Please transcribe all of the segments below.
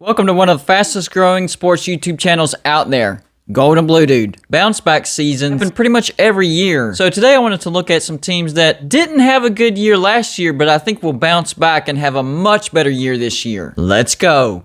Welcome to one of the fastest growing sports YouTube channels out there, Golden Blue Dude. Bounce back season happen pretty much every year. So today I wanted to look at some teams that didn't have a good year last year, but I think will bounce back and have a much better year this year. Let's go.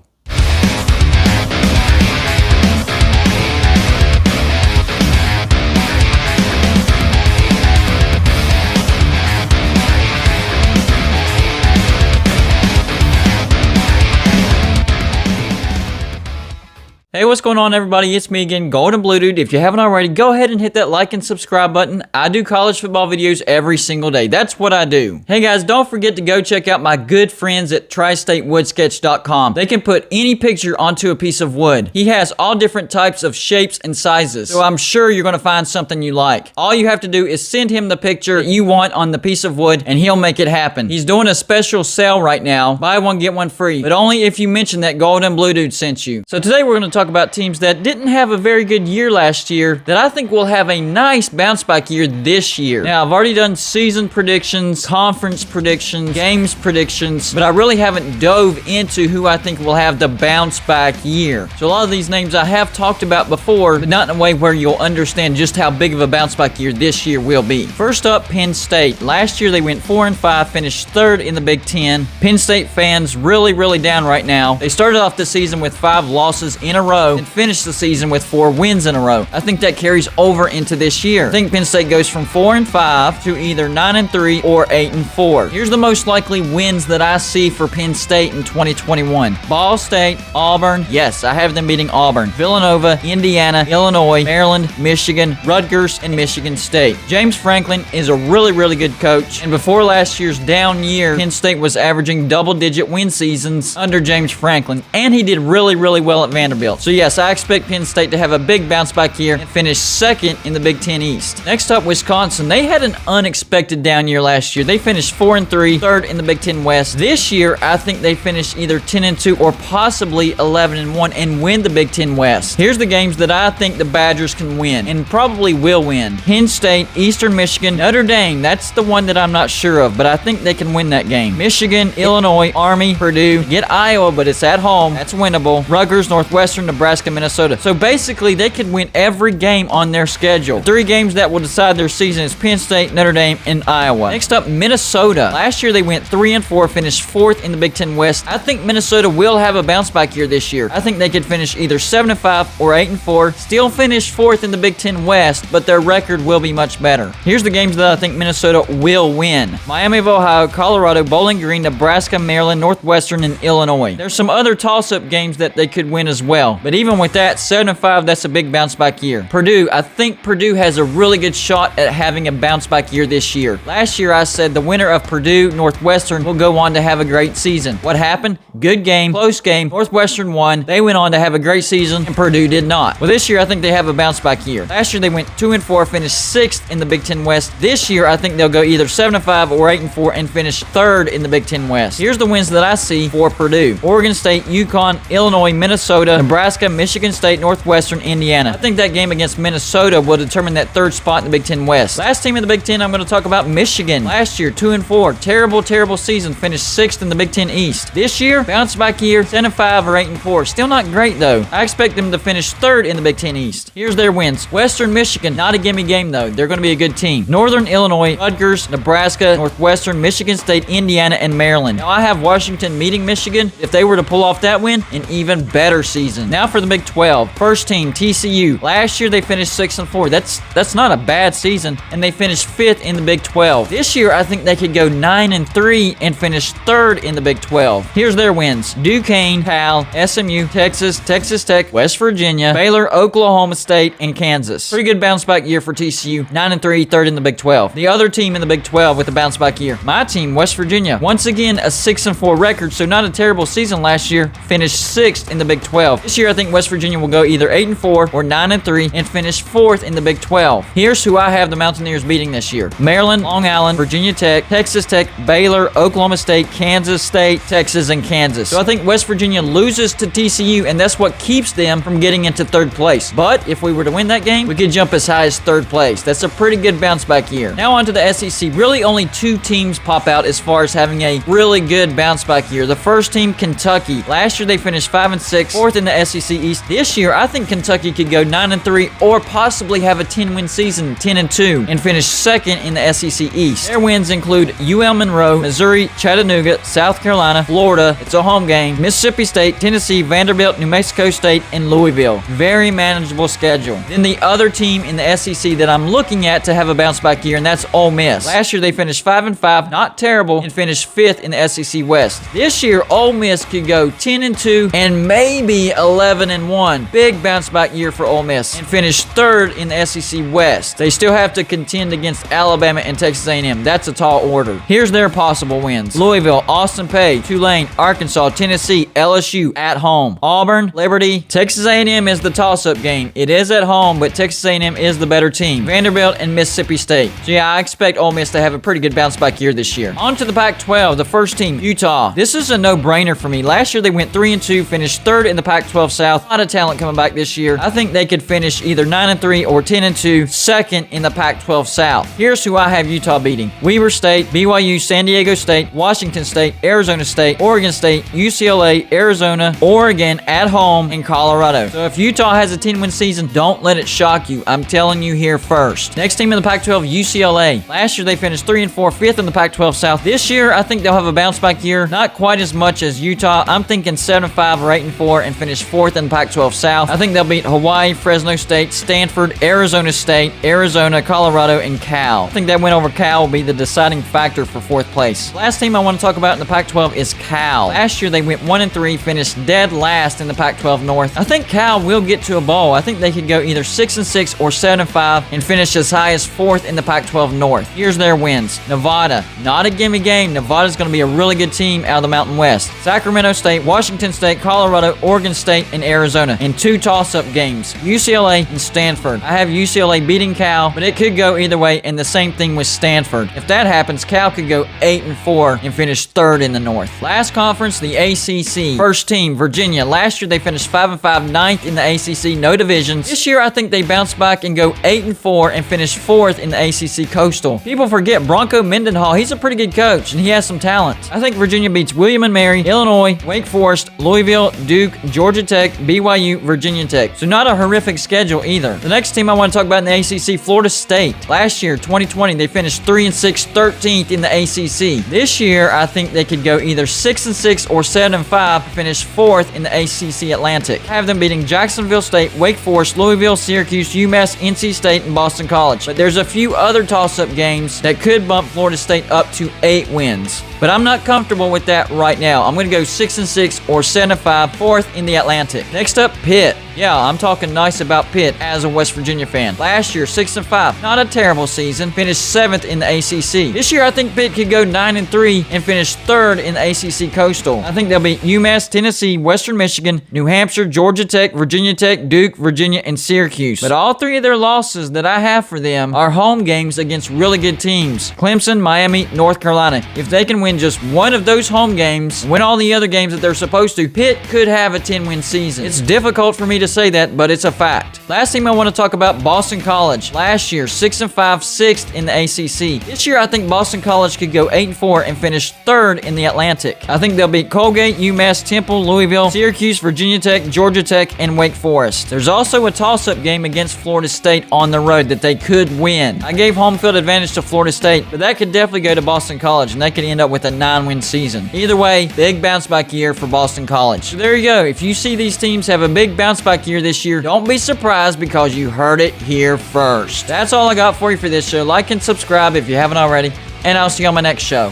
Hey, what's going on, everybody? It's me again, Golden Blue Dude. If you haven't already, go ahead and hit that like and subscribe button. I do college football videos every single day. That's what I do. Hey guys, don't forget to go check out my good friends at tristatewoodsketch.com. They can put any picture onto a piece of wood. He has all different types of shapes and sizes, so I'm sure you're going to find something you like. All you have to do is send him the picture you want on the piece of wood, and he'll make it happen. He's doing a special sale right now. Buy one, get one free, but only if you mention that Golden Blue Dude sent you. So today we're going to talk about teams that didn't have a very good year last year that I think will have a nice bounce back year this year. Now, I've already done season predictions, conference predictions, games predictions, but I really haven't dove into who I think will have the bounce back year. So a lot of these names I have talked about before, but not in a way where you'll understand just how big of a bounce back year this year will be. First up, Penn State. Last year they went 4-5, finished third in the Big Ten. Penn State fans really down right now. They started off the season with 5 losses in a row and finished the season with 4 wins in a row. I think that carries over into this year. I think Penn State goes from 4-5 to either 9-3 or 8-4. Here's the most likely wins that I see for Penn State in 2021. Ball State, Auburn. Yes, I have them beating Auburn. Villanova, Indiana, Illinois, Maryland, Michigan, Rutgers, and Michigan State. James Franklin is a really good coach, and before last year's down year, Penn State was averaging double-digit win seasons under James Franklin, and he did really well at Vanderbilt. So yes, I expect Penn State to have a big bounce back year and finish second in the Big Ten East. Next up, Wisconsin. They had an unexpected down year last year. They finished 4-3, third in the Big Ten West. This year, I think they finish either 10-2 or possibly 11-1 and win the Big Ten West. Here's the games that I think the Badgers can win and probably will win. Penn State, Eastern Michigan, Notre Dame. That's the one that I'm not sure of, but I think they can win that game. Michigan, Illinois, Army, Purdue. Get Iowa, but it's at home. That's winnable. Rutgers, Northwestern, Nebraska, Minnesota. So basically, they could win every game on their schedule. 3 games that will decide their season is Penn State, Notre Dame, and Iowa. Next up, Minnesota. Last year, they went 3-4, finished 4th in the Big Ten West. I think Minnesota will have a bounce back year this year. I think they could finish either 7-5 or 8-4, still finish 4th in the Big Ten West, but their record will be much better. Here's the games that I think Minnesota will win. Miami of Ohio, Colorado, Bowling Green, Nebraska, Maryland, Northwestern, and Illinois. There's some other toss-up games that they could win as well, but even with that, 7-5, that's a big bounce back year. Purdue, I think Purdue has a really good shot at having a bounce back year this year. Last year, I said the winner of Purdue, Northwestern will go on to have a great season. What happened? Good game, close game. Northwestern won. They went on to have a great season, and Purdue did not. Well, this year, I think they have a bounce back year. Last year, they went 2-4, finished 6th in the Big Ten West. This year, I think they'll go either 7-5 or 8-4 and finish 3rd in the Big Ten West. Here's the wins that I see for Purdue. Oregon State, UConn, Illinois, Minnesota, Nebraska, Michigan State, Northwestern, Indiana. I think that game against Minnesota will determine that 3rd spot in the Big Ten West. Last team in the Big Ten, I'm going to talk about Michigan. Last year, 2-4. Terrible season. Finished 6th in the Big Ten East. This year, bounce back year, 10-5 or 8-4. Still not great, though. I expect them to finish 3rd in the Big Ten East. Here's their wins. Western Michigan, not a gimme game, though. They're going to be a good team. Northern Illinois, Rutgers, Nebraska, Northwestern, Michigan State, Indiana, and Maryland. Now, I have Washington meeting Michigan. If they were to pull off that win, an even better season. Now for the Big 12. First team, TCU. Last year, they finished 6-4. That's not a bad season, and they finished 5th in the Big 12. This year, I think they could go 9-3 and finish 3rd in the Big 12. Here's their wins. Duquesne, Cal, SMU, Texas, Texas Tech, West Virginia, Baylor, Oklahoma State, and Kansas. Pretty good bounce back year for TCU. 9-3, 3rd in the Big 12. The other team in the Big 12 with a bounce back year. My team, West Virginia. Once again, a 6-4 record, so not a terrible season last year. Finished 6th in the Big 12. This year, year, I think West Virginia will go either 8-4 or 9-3 and finish 4th in the Big 12. Here's who I have the Mountaineers beating this year: Maryland, Long Island, Virginia Tech, Texas Tech, Baylor, Oklahoma State, Kansas State, Texas, and Kansas. So I think West Virginia loses to TCU, and that's what keeps them from getting into 3rd place. But if we were to win that game, we could jump as high as 3rd place. That's a pretty good bounce back year. Now on to the SEC. Really only 2 teams pop out as far as having a really good bounce back year. The first team, Kentucky. Last year they finished 5-6, 4th in the SEC East. This year, I think Kentucky could go 9-3 or possibly have a 10-win season, 10-2, and finish 2nd in the SEC East. Their wins include UL Monroe, Missouri, Chattanooga, South Carolina, Florida, it's a home game, Mississippi State, Tennessee, Vanderbilt, New Mexico State, and Louisville. Very manageable schedule. Then the other team in the SEC that I'm looking at to have a bounce back year, and that's Ole Miss. Last year they finished 5-5, not terrible, and finished 5th in the SEC West. This year, Ole Miss could go 10-2 and maybe 11-1. Big bounce back year for Ole Miss, and finish 3rd in the SEC West. They still have to contend against Alabama and Texas A&M. That's a tall order. Here's their possible wins: Louisville, Austin Peay, Tulane, Arkansas, Tennessee, LSU at home, Auburn, Liberty. Texas A&M is the toss-up game. It is at home, but Texas A&M is the better team. Vanderbilt and Mississippi State. So yeah, I expect Ole Miss to have a pretty good bounce back year this year. On to the Pac-12, the first team, Utah. This is a no-brainer for me. Last year they went 3-2, finished 3rd in the Pac-12 South. A lot of talent coming back this year. I think they could finish either 9-3 or 10-2, 2nd in the Pac-12 South. Here's who I have Utah beating: Weber State, BYU, San Diego State, Washington State, Arizona State, Oregon State, UCLA, Arizona, Oregon at home, and Colorado. So if Utah has a 10-win season, don't let it shock you. I'm telling you here first. Next team in the Pac-12, UCLA. Last year they finished 3-4, 5th in the Pac-12 South. This year, I think they'll have a bounce back year. Not quite as much as Utah. I'm thinking 7-5 or 8-4 and finish 4th in the Pac-12 South. I think they'll beat Hawaii, Fresno State, Stanford, Arizona State, Arizona, Colorado, and Cal. I think that win over Cal will be the deciding factor for 4th place. Last team I want to talk about in the Pac-12 is Cal. Last year they went 1-3, finished dead last in the Pac-12 North. I think Cal will get to a bowl. I think they could go either 6-6 or 7-5 and finish as high as 4th in the Pac-12 North. Here's their wins: Nevada, not a gimme game. Nevada's going to be a really good team out of the Mountain West. Sacramento State, Washington State, Colorado, Oregon State, and Arizona. And 2 toss-up games, UCLA and Stanford. I have UCLA beating Cal, but it could go either way, and the same thing with Stanford. If that happens, Cal could go 8-4 and finish 3rd in the North. Last conference, the ACC. First team, Virginia. Last year they finished 5-5, 9th in the ACC, no divisions. This year I think they bounce back and go 8-4 and finish 4th in the ACC Coastal. People forget Bronco Mendenhall. He's a pretty good coach, and he has some talent. I think Virginia beats William & Mary, Illinois, Wake Forest, Louisville, Duke, Georgia Tech, BYU, Virginia Tech. So not a horrific schedule either. The next team I want to talk about in the ACC, Florida State. Last year, 2020, they finished 3-6, 13th in the ACC. This year, I think they could go either 6-6 or 7-5, finish 4th in the ACC Atlantic. I have them beating Jacksonville State, Wake Forest, Louisville, Syracuse, UMass, NC State, and Boston College. But there's a few other toss-up games that could bump Florida State up to 8 wins. But I'm not comfortable with that right now. I'm going to go 6-6 or 7-5, 4th in the Atlantic. Next up, Pitt. Yeah, I'm talking nice about Pitt as a West Virginia fan. Last year, 6-5. Not a terrible season. Finished 7th in the ACC. This year, I think Pitt could go 9-3 and finish 3rd in the ACC Coastal. I think they'll beat UMass, Tennessee, Western Michigan, New Hampshire, Georgia Tech, Virginia Tech, Duke, Virginia, and Syracuse. But all 3 of their losses that I have for them are home games against really good teams: Clemson, Miami, North Carolina. If they can win just one of those home games, win all the other games that they're supposed to, Pitt could have a 10-win season. It's difficult for me to say that, but it's a fact. Last team I want to talk about, Boston College. Last year, 6-5, 6th in the ACC. This year, I think Boston College could go 8-4 and finish 3rd in the Atlantic. I think they'll beat Colgate, UMass, Temple, Louisville, Syracuse, Virginia Tech, Georgia Tech, and Wake Forest. There's also a toss-up game against Florida State on the road that they could win. I gave home field advantage to Florida State, but that could definitely go to Boston College, and they could end up with a 9-win season. Either way, big bounce back year for Boston College. So there you go. If you see these teams have a big bounce back year this year, don't be surprised because you heard it here first. That's all I got for you for this show. Like and subscribe if you haven't already, and I'll see you on my next show.